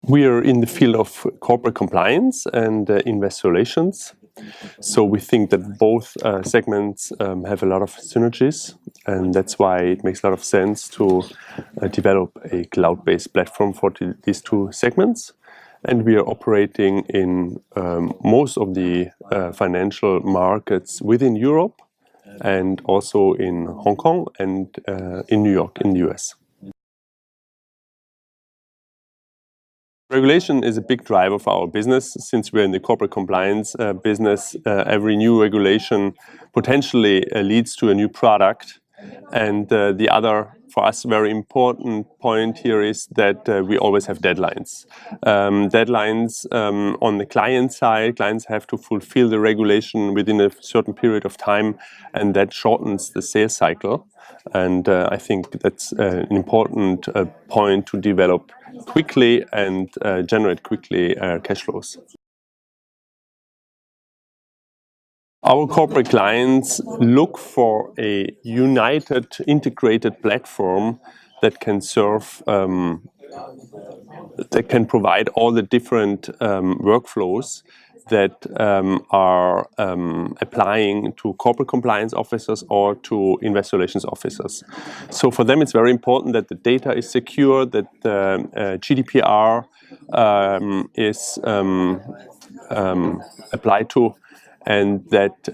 We are in the field of corporate compliance and investor relations. So we think that both segments have a lot of synergies, and that's why it makes a lot of sense to develop a cloud-based platform for these two segments. And we are operating in most of the financial markets within Europe and also in Hong Kong and in New York in the US. Regulation is a big driver for our business. Since we're in the corporate compliance business, every new regulation potentially leads to a new product. And the other, for us, very important point here is that we always have deadlines. Deadlines on the client side, clients have to fulfill the regulation within a certain period of time, and that shortens the sales cycle. And I think that's an important point to develop quickly and generate quickly cash flows. Our corporate clients look for a united, integrated platform that can serve, that can provide all the different workflows that are applying to corporate compliance officers or to investor relations officers. So for them, it's very important that the data is secure, that the GDPR is applied to, and that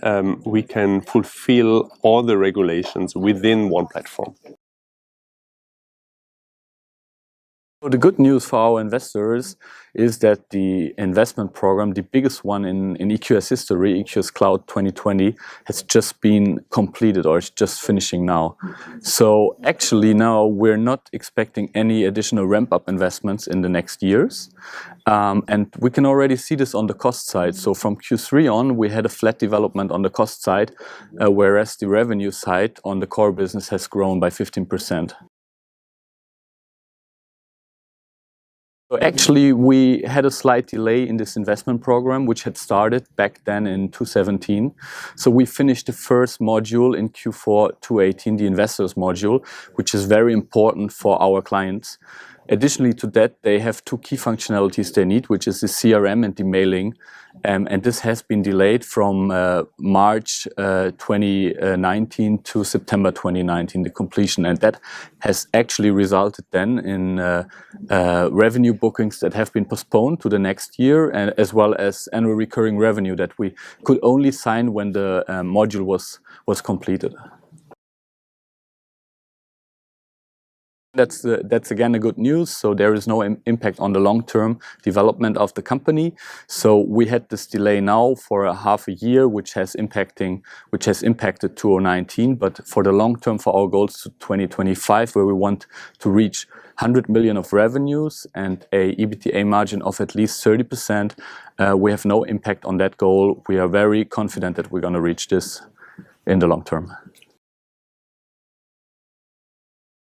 we can fulfill all the regulations within one platform. So the good news for our investors is that the investment program, the biggest one in EQS history, EQS Cloud 2020, has just been completed or is just finishing now. So actually now we're not expecting any additional ramp-up investments in the next years. And we can already see this on the cost side. So from Q3 on, we had a flat development on the cost side, whereas the revenue side on the core business has grown by 15%. So actually, we had a slight delay in this investment program, which had started back then in 2017. So we finished the first module in Q4 2018, the investors module, which is very important for our clients. Additionally to that, they have two key functionalities they need, which is the CRM and the mailing. And this has been delayed from March 2019 to September 2019, the completion. And that has actually resulted then in revenue bookings that have been postponed to the next year, and as well as annual recurring revenue that we could only sign when the module was completed. That's again a good news. So there is no impact on the long-term development of the company. So we had this delay now for a half a year, which has impacted 2019. But for the long term, for our goals to 2025, where we want to reach 100 million of revenues and a EBITDA margin of at least 30%, we have no impact on that goal. We are very confident that we're going to reach this in the long term.